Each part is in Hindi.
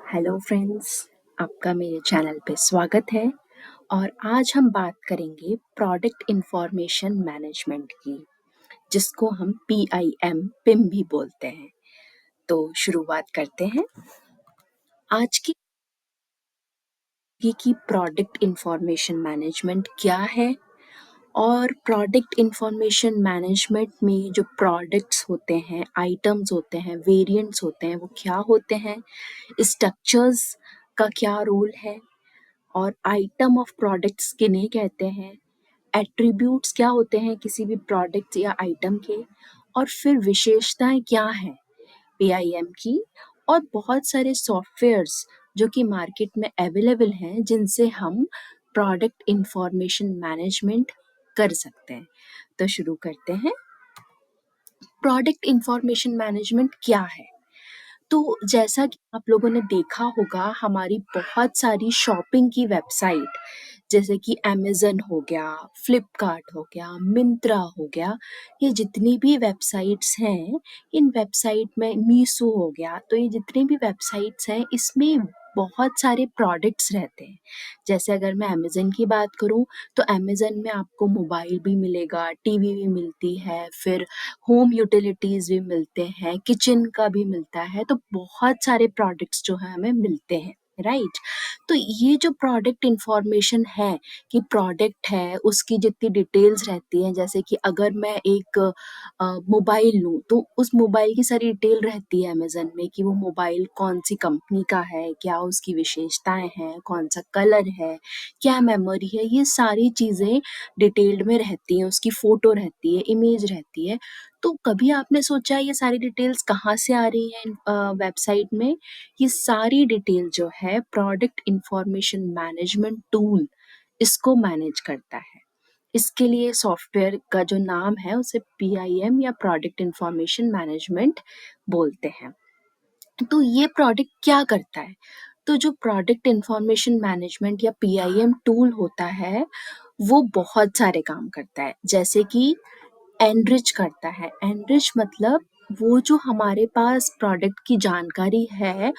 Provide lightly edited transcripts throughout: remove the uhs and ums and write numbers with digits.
हेलो फ्रेंड्स, आपका मेरे चैनल पे स्वागत है। और आज हम बात करेंगे प्रोडक्ट इंफॉर्मेशन मैनेजमेंट की, जिसको हम पिम भी बोलते हैं। तो शुरुआत करते हैं आज की प्रोडक्ट इंफॉर्मेशन मैनेजमेंट क्या है। और प्रोडक्ट इंफॉर्मेशन मैनेजमेंट में जो प्रोडक्ट्स होते हैं, आइटम्स होते हैं, वेरिएंट्स होते हैं, वो क्या होते हैं, स्ट्रक्चर्स का क्या रोल है, और आइटम ऑफ प्रोडक्ट्स किन्हें कहते हैं, एट्रीब्यूट्स क्या होते हैं किसी भी प्रोडक्ट या आइटम के, और फिर विशेषताएं क्या हैं पीआईएम की, और बहुत सारे सॉफ्टवेयर्स जो कि मार्केट में अवेलेबल हैं जिनसे हम प्रोडक्ट इंफॉर्मेशन मैनेजमेंट कर सकते हैं। तो शुरू करते हैं। प्रोडक्ट इंफॉर्मेशन मैनेजमेंट क्या है? तो जैसा कि आप लोगों ने देखा होगा, हमारी बहुत सारी शॉपिंग की वेबसाइट जैसे कि अमेज़न हो गया, फ्लिपकार्ट हो गया, मिंत्रा हो गया, ये जितनी भी वेबसाइट्स हैं, इन वेबसाइट में मीशो हो गया, तो ये जितनी भी वेबसाइट्स हैं, इसमें बहुत सारे प्रोडक्ट्स रहते हैं। जैसे अगर मैं अमेज़न की बात करूँ, तो अमेज़न में आपको मोबाइल भी मिलेगा, टीवी भी मिलती है, फिर होम यूटिलिटीज़ भी मिलते हैं, किचन का भी मिलता है, तो बहुत सारे प्रोडक्ट्स जो हैं हमें मिलते हैं, राइट? तो ये जो प्रोडक्ट इन्फॉर्मेशन है कि प्रोडक्ट है, उसकी जितनी डिटेल्स रहती हैं, जैसे कि अगर मैं एक मोबाइल लूँ, तो उस मोबाइल की सारी डिटेल रहती है अमेज़न में कि वो मोबाइल कौन-सी कंपनी का है, क्या उसकी विशेषताएँ हैं, कौन-सा कलर है, क्या मेमोरी है, ये सारी चीज़ें डिटेल्ड में रहती हैं, उसकी फ़ोटो रहती है, इमेज रहती है। तो कभी आपने सोचा ये सारी डिटेल्स कहाँ से आ रही हैं वेबसाइट में? ये सारी डिटेल जो है प्रोडक्ट इंफॉर्मेशन मैनेजमेंट टूल इसको मैनेज करता है। इसके लिए सॉफ्टवेयर का जो नाम है उसे पीआईएम या प्रोडक्ट इंफॉर्मेशन मैनेजमेंट बोलते हैं। तो ये प्रोडक्ट क्या करता है? तो जो प्रोडक्ट इंफॉर्मेशन मैनेजमेंट या पीआईएम टूल होता है, वो बहुत सारे काम करता है। जैसे कि एनरिच करता है। एनरिच मतलब वो जो हमारे पास प्रोडक्ट की जानकारी है,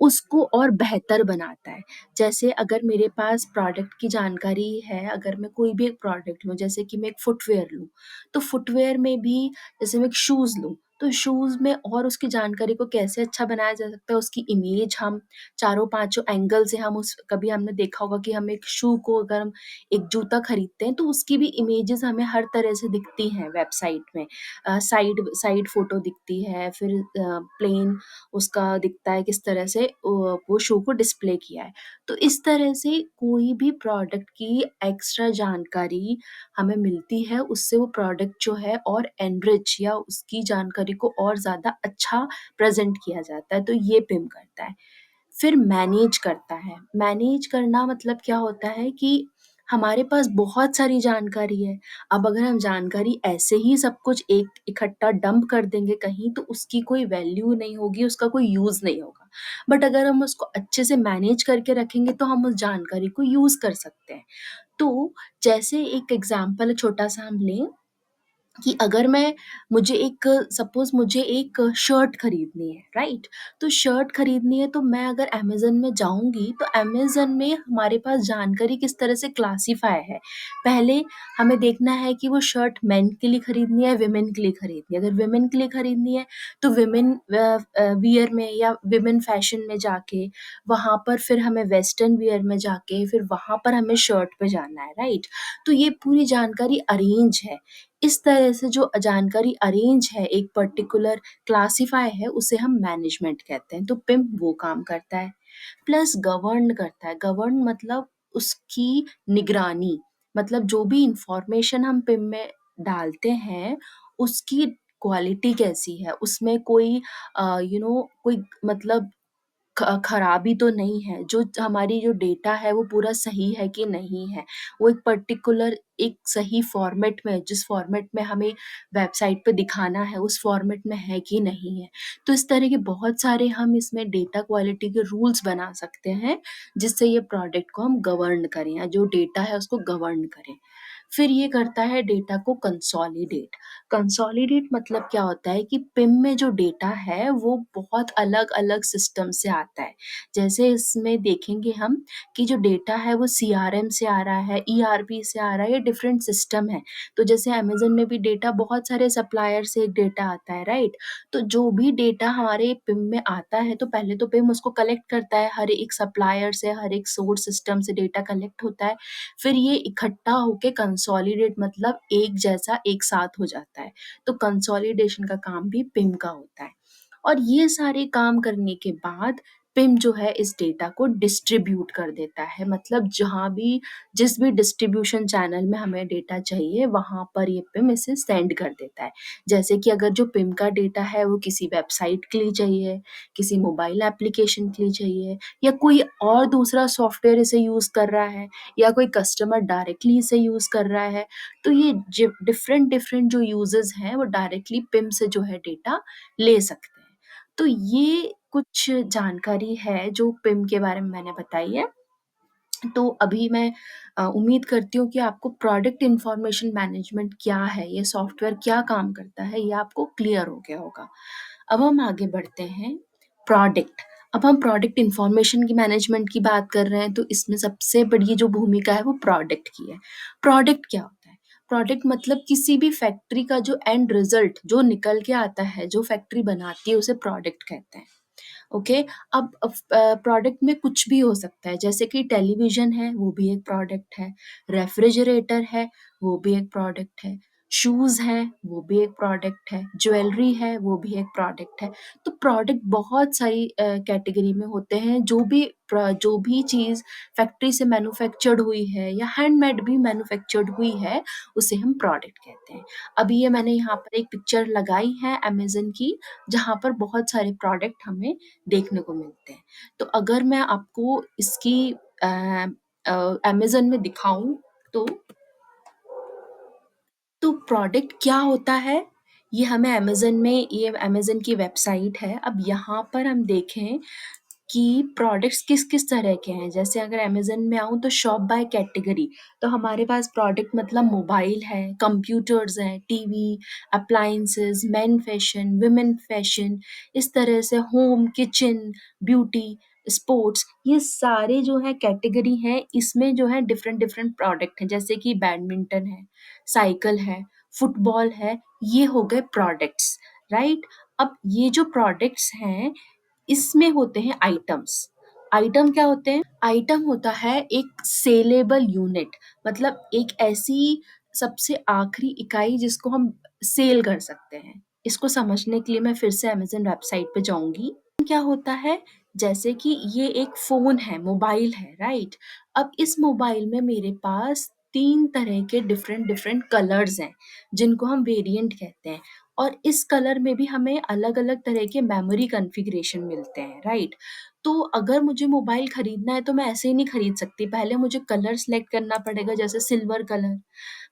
उसको और बेहतर बनाता है। जैसे अगर मेरे पास प्रोडक्ट की जानकारी है, अगर मैं कोई भी एक प्रोडक्ट लूँ, जैसे कि मैं एक फुटवियर लूँ, तो फुटवियर में भी जैसे मैं एक शूज़ लूँ, तो शूज़ में और उसकी जानकारी को कैसे अच्छा बनाया जा सकता है, उसकी इमेज हम चारों पाँचों एंगल से हम उस कभी हमने देखा होगा कि हम एक शू को अगर हम एक जूता खरीदते हैं तो उसकी भी इमेजेस हमें हर तरह से दिखती हैं वेबसाइट में। साइड साइड फोटो दिखती है, फिर प्लेन उसका दिखता है किस तरह से वो शो को डिस्प्ले किया है। तो इस तरह से कोई भी प्रोडक्ट की एक्स्ट्रा जानकारी हमें मिलती है, उससे वो प्रोडक्ट जो है और एनरिच या उसकी जानकारी को और ज़्यादा अच्छा प्रेज़ेंट किया जाता है, तो ये पिम करता है। फिर मैनेज करता है। मैनेज करना मतलब क्या होता है कि हमारे पास बहुत सारी जानकारी है। अब अगर हम जानकारी ऐसे ही सब कुछ एक इकट्ठा डंप कर देंगे कहीं, तो उसकी कोई वैल्यू नहीं होगी, उसका कोई यूज़ नहीं होगा। बट अगर हम उसको अच्छे से मैनेज करके रखेंगे तो हम उस जानकारी को यूज़ कर सकते हैं। तो जैसे एक एग्ज़ाम्पल छोटा-सा हम लें कि अगर मैं मुझे एक सपोज़ मुझे एक शर्ट खरीदनी है, राइट? तो शर्ट खरीदनी है तो मैं अगर अमेज़न में जाऊँगी तो अमेज़न में हमारे पास जानकारी किस तरह से क्लासिफ़ाई है। पहले हमें देखना है कि वो शर्ट मेन के लिए खरीदनी है, वुमेन के लिए खरीदनी है। अगर वुमेन के लिए खरीदनी है तो वुमेन वियर में या वुमेन फैशन में जाके, वहाँ पर फिर हमें वेस्टर्न वियर में जाके, फिर वहाँ पर हमें शर्ट पे जाना है, राइट? तो ये पूरी जानकारी अरेंज है। इस तरह से जो जानकारी अरेंज है, एक पर्टिकुलर क्लासिफ़ाई है, उसे हम मैनेजमेंट कहते हैं, तो पिम वो काम करता है। प्लस गवर्न करता है। गवर्न मतलब उसकी निगरानी, मतलब जो भी इन्फॉर्मेशन हम पिम में डालते हैं, उसकी क्वालिटी कैसी है, उसमें कोई कोई मतलब खराबी तो नहीं है, जो हमारी जो डेटा है वो पूरा सही है कि नहीं है। वो एक पर्टिकुलर एक सही फ़ॉर्मेट में, जिस फ़ॉर्मेट में हमें वेबसाइट पे दिखाना है, उस फ़ॉर्मेट में है कि नहीं है। तो इस तरह के बहुत सारे हम इसमें डेटा क्वालिटी के रूल्स बना सकते हैं, जिससे ये प्रोडक्ट को हम गवर्न करें या जो डेटा है उसको गवर्न करें। फिर ये करता है डेटा को कंसोलिडेट। कंसोलिडेट मतलब क्या होता है कि पिम में जो डेटा है वो बहुत अलग अलग सिस्टम से आता है। जैसे इसमें देखेंगे हम कि जो डेटा है वो सीआरएम से आ रहा है, ईआरपी से आ रहा है, ये डिफरेंट सिस्टम है। तो जैसे अमेज़न में भी डेटा बहुत सारे सप्लायर से एक डेटा आता है, राइट? तो जो भी डेटा हमारे पिम में आता है तो पहले तो पिम उसको कलेक्ट करता है, हर एक सप्लायर से, हर एक सोर्स सिस्टम से डेटा कलेक्ट होता है। फिर ये इकट्ठा होके कंसोलिडेट मतलब एक जैसा एक साथ हो जाता है। तो कंसोलिडेशन का काम भी पिम का होता है। और ये सारे काम करने के बाद पिम जो है इस डेटा को डिस्ट्रीब्यूट कर देता है, मतलब जहाँ भी जिस भी डिस्ट्रीब्यूशन चैनल में हमें डेटा चाहिए वहाँ पर ये पिम इसे सेंड कर देता है। जैसे कि अगर जो पिम का डेटा है वो किसी वेबसाइट के लिए चाहिए, किसी मोबाइल एप्लीकेशन के लिए चाहिए, या कोई और दूसरा सॉफ्टवेयर इसे यूज़ कर रहा है, या कोई कस्टमर डायरेक्टली इसे यूज़ कर रहा है, तो ये डिफरेंट डिफरेंट जो यूजर्स हैं वो डायरेक्टली पिम से जो है डेटा ले सकते हैं। तो ये कुछ जानकारी है जो पिम के बारे में मैंने बताई है। तो अभी मैं उम्मीद करती हूँ कि आपको प्रोडक्ट इन्फॉर्मेशन मैनेजमेंट क्या है, ये सॉफ्टवेयर क्या काम करता है, ये आपको क्लियर हो गया होगा। अब हम आगे बढ़ते हैं। प्रोडक्ट। अब हम प्रोडक्ट इन्फॉर्मेशन की मैनेजमेंट की बात कर रहे हैं तो इसमें सबसे बड़ी जो भूमिका है वो प्रोडक्ट की है। प्रोडक्ट क्या होता है? प्रोडक्ट मतलब किसी भी फैक्ट्री का जो एंड रिजल्ट जो निकल के आता है, जो फैक्ट्री बनाती है, उसे प्रोडक्ट कहते हैं। ओके। अब प्रोडक्ट में कुछ भी हो सकता है, जैसे कि टेलीविजन है वो भी एक प्रोडक्ट है, रेफ्रिजरेटर है वो भी एक प्रोडक्ट है, शूज है वो भी एक प्रोडक्ट है, ज्वेलरी है वो भी एक प्रोडक्ट है। तो प्रोडक्ट बहुत सारी कैटेगरी में होते हैं। जो भी चीज फैक्ट्री से मैन्युफैक्चर्ड हुई है या हैंडमेड भी मैन्युफैक्चर्ड हुई है उसे हम प्रोडक्ट कहते हैं। अभी ये मैंने यहाँ पर एक पिक्चर लगाई है अमेजन की, जहाँ पर बहुत सारे प्रोडक्ट हमें देखने को मिलते हैं। तो अगर मैं आपको इसकी अमेज़न में दिखाऊँ तो प्रोडक्ट क्या होता है, ये हमें अमेज़न में, ये अमेज़न की वेबसाइट है। अब यहाँ पर हम देखें कि प्रोडक्ट्स किस-किस तरह के हैं। जैसे अगर अमेज़न में आऊँ तो शॉप बाय कैटेगरी, तो हमारे पास प्रोडक्ट मतलब मोबाइल है, कंप्यूटर्स हैं, TV, appliances, main fashion, women fashion, इस तरह से होम, किचन, ब्यूटी, स्पोर्ट्स, ये सारे जो है कैटेगरी हैं, इसमें जो है डिफरेंट डिफरेंट प्रोडक्ट हैं। जैसे कि बैडमिंटन है, साइकिल है, फुटबॉल है, ये हो गए प्रोडक्ट्स, राइट? अब ये जो प्रोडक्ट्स हैं इसमें होते हैं आइटम्स। आइटम क्या होते हैं? आइटम होता है एक सेलेबल यूनिट, मतलब एक ऐसी सबसे आखिरी इकाई जिसको हम सेल कर सकते हैं। इसको समझने के लिए मैं फिर से अमेज़न वेबसाइट पे जाऊँगी। क्या होता है? जैसे कि ये एक फ़ोन है, मोबाइल है, राइट? अब इस मोबाइल में मेरे पास 3 तरह के डिफरेंट डिफरेंट कलर्स हैं, जिनको हम वेरिएंट कहते हैं। और इस कलर में भी हमें अलग-अलग तरह के मेमोरी कॉन्फ़िगरेशन मिलते हैं, राइट? तो अगर मुझे मोबाइल खरीदना है तो मैं ऐसे ही नहीं खरीद सकती, पहले मुझे कलर सेलेक्ट करना पड़ेगा, जैसे सिल्वर कलर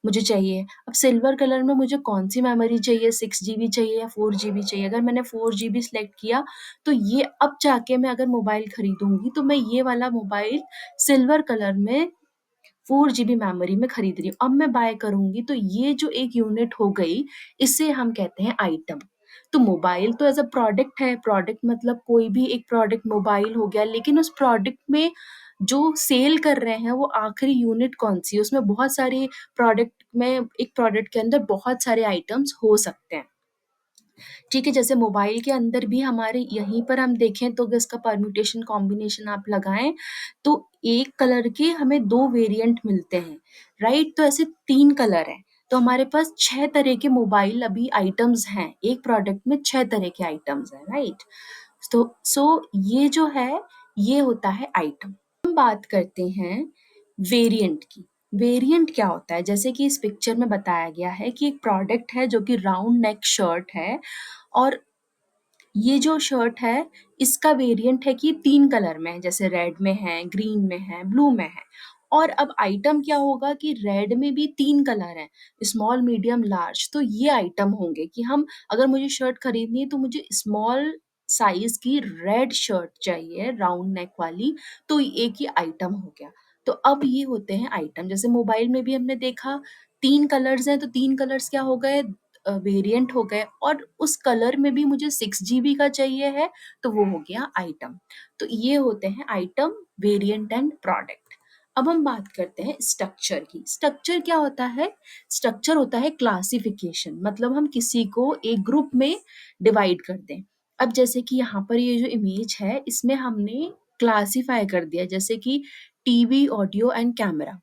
मुझे चाहिए। अब सिल्वर कलर में मुझे कौन-सी मेमोरी चाहिए, 6 जीबी चाहिए या 4 जीबी चाहिए? अगर मैंने 4 जीबी सेलेक्ट किया तो ये अब जाके मैं अगर मोबाइल खरीदूँगी तो मैं ये वाला मोबाइल सिल्वर कलर में 4 जीबी मेमोरी में खरीद रही हूँ। अब मैं बाय करूँगी तो ये जो एक यूनिट हो गई, इसे हम कहते हैं आइटम। तो मोबाइल तो एज़ अ प्रोडक्ट है, प्रोडक्ट मतलब कोई भी एक प्रोडक्ट मोबाइल हो गया, लेकिन उस प्रोडक्ट में जो सेल कर रहे हैं वो आखिरी यूनिट कौन-सी है? उसमें बहुत सारी प्रोडक्ट में, एक प्रोडक्ट के अंदर बहुत सारे आइटम्स हो सकते हैं। ठीक है, जैसे मोबाइल के अंदर भी हमारे यहीं पर हम देखें तो अगर इसका परम्यूटेशन कॉम्बिनेशन आप लगाएँ, तो एक कलर के हमें 2 वेरिएंट मिलते हैं, राइट? तो ऐसे 3 कलर हैं, तो हमारे पास 6 तरह के मोबाइल अभी आइटम्स हैं, एक प्रोडक्ट में 6 तरह के आइटम्स हैं, राइट? ये जो है, ये होता है आइटम। हम बात करते हैं वेरिएंट की। वेरिएंट क्या होता है? जैसे कि इस पिक्चर में बताया गया है कि एक प्रोडक्ट है जो कि राउंड नेक शर्ट है, और ये जो शर्ट है, इसका वेरिएंट है कि 3 कलर में है, जैसे रेड में है, ग्रीन में है, ब्लू में है। और अब आइटम क्या होगा कि रेड में भी 3 कलर हैं, स्मॉल, मीडियम, लार्ज। तो ये आइटम होंगे कि हम, अगर मुझे शर्ट खरीदनी है तो मुझे स्मॉल साइज़ की रेड शर्ट चाहिए, राउंड नेक वाली, तो एक ये आइटम हो गया। तो अब ये होते हैं आइटम। जैसे मोबाइल में भी हमने देखा 3 कलर्स हैं तो 3 कलर्स क्या हो गए, वेरिएंट हो गए, और उस कलर में भी मुझे 6 जीबी का चाहिए है तो वो हो गया आइटम। तो ये होते हैं आइटम, वेरिएंट एंड प्रोडक्ट। अब हम बात करते हैं स्ट्रक्चर की। स्ट्रक्चर क्या होता है? स्ट्रक्चर होता है क्लासिफिकेशन, मतलब हम किसी को एक ग्रुप में डिवाइड कर दें। अब जैसे कि यहाँ पर ये जो इमेज है इसमें हमने क्लासिफाई कर दिया, जैसे कि TV, audio and camera.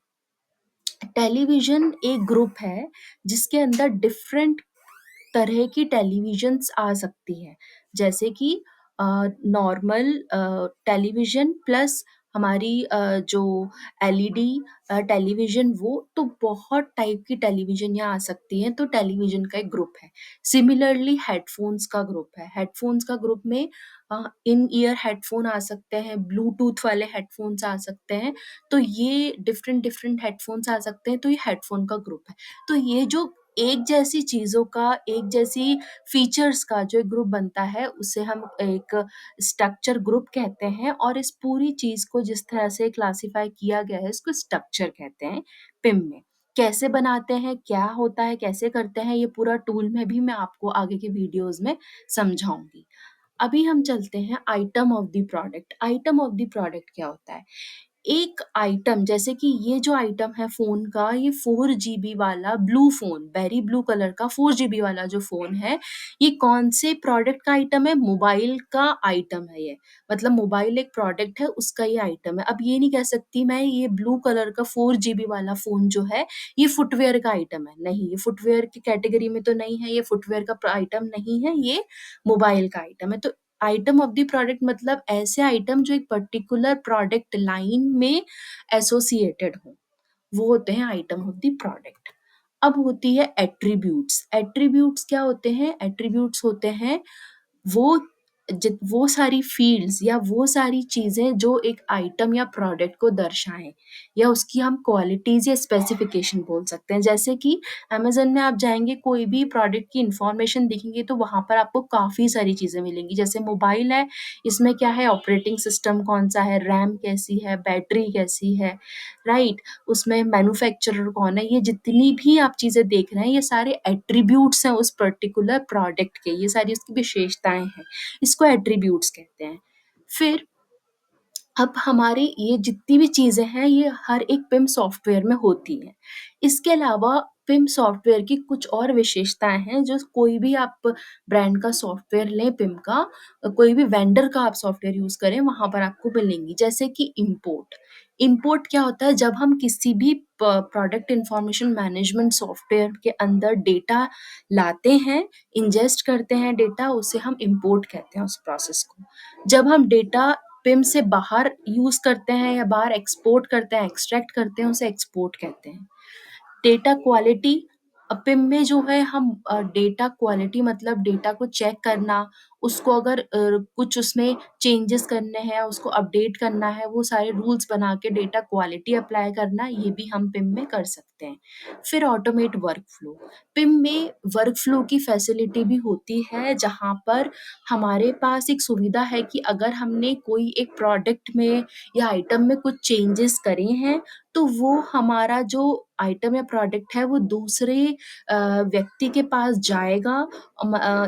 Television एक ग्रुप है जिसके अंदर डिफरेंट तरह की टेलीविजन्स आ सकती है, जैसे कि नॉर्मल टेलीविजन प्लस हमारी जो एलईडी टेलीविजन, वो तो बहुत टाइप की टेलीविजन यहाँ आ सकती हैं, तो टेलीविजन का एक ग्रुप है। सिमिलरली हेडफोन्स का ग्रुप है। हेडफोन्स का ग्रुप में इन ईयर हेडफोन आ सकते हैं, ब्लूटूथ वाले हेडफोन्स आ सकते हैं, तो ये डिफरेंट डिफरेंट हेडफोन्स आ सकते हैं, तो ये हेडफोन का ग्रुप है। तो ये जो एक जैसी चीज़ों का, एक जैसी फीचर्स का जो एक ग्रुप बनता है, उसे हम एक स्ट्रक्चर ग्रुप कहते हैं, और इस पूरी चीज़ को जिस तरह से क्लासिफाई किया गया है, इसको स्ट्रक्चर कहते हैं पिम में। कैसे बनाते हैं, क्या होता है, कैसे करते हैं, ये पूरा टूल में भी मैं आपको आगे के वीडियोज़ में समझाऊँगी। अभी हम चलते हैं item of the product. Item of the product क्या होता है? एक आइटम, जैसे कि ये जो आइटम है फ़ोन का, ये 4 जीबी वाला blue phone, berry blue colour का 4 जीबी वाला जो फ़ोन है, ये कौन से प्रोडक्ट का आइटम है? मोबाइल का आइटम है ये। मतलब मोबाइल एक प्रोडक्ट है, उसका ये आइटम है। अब ये नहीं कह सकती मैं ये ब्लू कलर का 4 जीबी वाला फ़ोन जो है, ये फुटवियर का आइटम है। नहीं, ये फुटवियर की कैटेगरी में तो नहीं है, ये फुटवियर का आइटम नहीं है, ये मोबाइल का आइटम है। तो आइटम ऑफ द प्रोडक्ट मतलब ऐसे आइटम जो एक पर्टिकुलर प्रोडक्ट लाइन में एसोसिएटेड हो, वो होते हैं आइटम ऑफ द प्रोडक्ट। अब होती है एट्रीब्यूट्स। एट्रीब्यूट्स क्या होते हैं? एट्रीब्यूट्स होते हैं वो वो सारी फील्ड्स या वो सारी चीजें जो एक आइटम या प्रोडक्ट को दर्शाएं, या उसकी हम क्वालिटीज या स्पेसिफिकेशन बोल सकते हैं। जैसे कि अमेजन में आप जाएंगे, कोई भी प्रोडक्ट की इंफॉर्मेशन देखेंगे तो वहां पर आपको काफी सारी चीजें मिलेंगी। जैसे मोबाइल है, इसमें क्या है, ऑपरेटिंग सिस्टम कौन सा है, रैम कैसी है, बैटरी कैसी है, राइट, उसमें मैन्युफैक्चरर कौन है, ये जितनी भी आप चीजें देख रहे हैं, ये सारे एट्रीब्यूट्स हैं उस पर्टिकुलर प्रोडक्ट के, ये सारी उसकी विशेषताएं हैं, इसको एट्रीब्यूट्स कहते हैं। फिर अब हमारे ये जितनी भी चीज़ें हैं, ये हर एक पिम सॉफ्टवेयर में होती हैं। इसके अलावा पिम सॉफ्टवेयर की कुछ और विशेषताएँ हैं, जो कोई भी आप ब्रांड का सॉफ्टवेयर लें पिम का, कोई भी वेंडर का आप सॉफ्टवेयर यूज़ करें, वहाँ पर आपको मिलेंगी। जैसे कि इम्पोर्ट। इम्पोर्ट क्या होता है? जब हम किसी भी प्रोडक्ट इन्फॉर्मेशन मैनेजमेंट सॉफ्टवेयर के अंदर डेटा लाते हैं, इंजेस्ट करते हैं डेटा, उसे हम इम्पोर्ट कहते हैं उस प्रोसेस को। जब हम डेटा पिम से बाहर यूज़ करते हैं या बाहर एक्सपोर्ट करते हैं, एक्सट्रैक्ट करते हैं, उसे एक्सपोर्ट कहते हैं। डेटा क्वालिटी, पिम में जो है हम डेटा क्वालिटी मतलब डेटा को चेक करना, उसको अगर कुछ उसमें चेंजेस करने हैं, उसको अपडेट करना है, वो सारे रूल्स बना के डेटा क्वालिटी अप्लाई करना, ये भी हम पिम में कर सकते हैं। फिर ऑटोमेट वर्कफ्लो। पिम में वर्कफ्लो की फैसिलिटी भी होती है, जहाँ पर हमारे पास एक सुविधा है कि अगर हमने कोई एक प्रोडक्ट में या आइटम में कुछ चेंजेस करे हैं, तो वो हमारा जो आइटम या प्रोडक्ट है वो दूसरे व्यक्ति के पास जाएगा।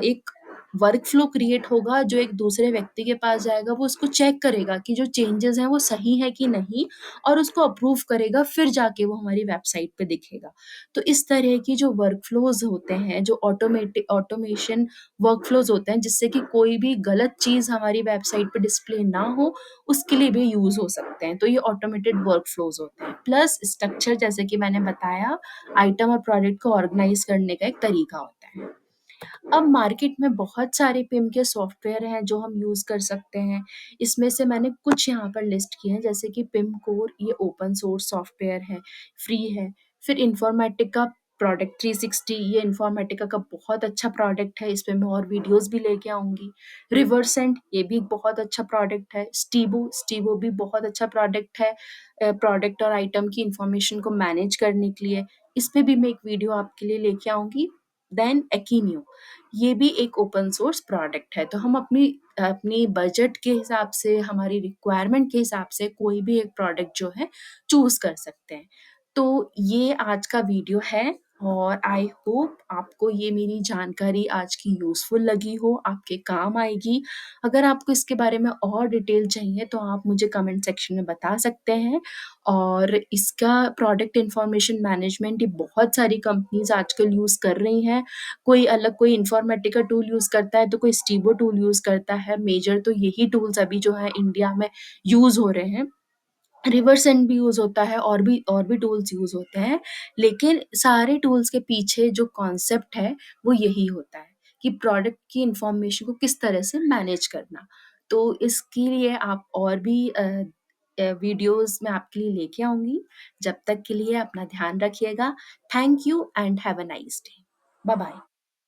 एक वर्क फ्लो क्रिएट होगा जो एक दूसरे व्यक्ति के पास जाएगा, वो उसको चेक करेगा कि जो चेंजेस हैं वो सही है कि नहीं, और उसको अप्रूव करेगा, फिर जाके वो हमारी वेबसाइट पे दिखेगा। तो इस तरह की जो वर्क फ्लोज होते हैं, जो ऑटोमेशन वर्क फ्लोज होते हैं, जिससे कि कोई भी गलत चीज़ हमारी वेबसाइट पे डिस्प्ले ना हो, उसके लिए भी यूज़ हो सकते हैं। तो ये ऑटोमेटेड वर्क फ्लोज होते हैं। प्लस स्ट्रक्चर, जैसे कि मैंने बताया, आइटम और प्रोडक्ट को ऑर्गेनाइज करने का एक तरीका होता है। अब मार्केट में बहुत सारे पिम के सॉफ्टवेयर हैं जो हम यूज़ कर सकते हैं। इसमें से मैंने कुछ यहाँ पर लिस्ट किए हैं, जैसे कि पिम कोर, ये ओपन सोर्स सॉफ्टवेयर है, फ्री है। फिर इन्फॉर्मेटिका प्रोडक्ट 360, ये इन्फॉर्मेटिका का बहुत अच्छा प्रोडक्ट है, इस पे मैं और वीडियोज़ भी लेके आऊँगी। रिवरसेंट, ये भी एक बहुत अच्छा प्रोडक्ट है। स्टीबो, स्टीबो भी बहुत अच्छा प्रोडक्ट है, प्रोडक्ट और आइटम की इन्फॉर्मेशन को मैनेज करने के लिए। इस पे भी मैं एक वीडियो आपके लिए लेके आऊँगी। देन एकीन्यू, ये भी एक ओपन सोर्स प्रोडक्ट है। तो हम अपनी अपनी बजट के हिसाब से, हमारी रिक्वायरमेंट के हिसाब से कोई भी एक प्रोडक्ट जो है चूज़ कर सकते हैं। तो ये आज का वीडियो है और आई होप आपको ये मेरी जानकारी आज की यूज़फुल लगी हो, आपके काम आएगी। अगर आपको इसके बारे में और डिटेल चाहिए तो आप मुझे कमेंट सेक्शन में बता सकते हैं और इसका प्रोडक्ट इन्फॉर्मेशन मैनेजमेंट ये बहुत सारी कंपनीज़ आजकल यूज़ कर रही हैं। कोई इन्फॉर्मेटिका टूल यूज़ करता है, तो कोई स्टीबो टूल यूज़ करता है। मेजर तो यही टूल्स अभी जो है इंडिया में यूज़ हो रहे हैं। रिवरसेंड भी यूज़ होता है और भी टूल्स यूज़ होते हैं, लेकिन सारे टूल्स के पीछे जो कॉन्सेप्ट है, वो यही होता है कि प्रोडक्ट की इन्फॉर्मेशन को किस तरह से मैनेज करना। तो इसके लिए आप और भी वीडियोज़ मैं आपके लिए लेके आऊँगी। जब तक के लिए अपना ध्यान रखिएगा। Thank you and have a nice day. Bye-bye.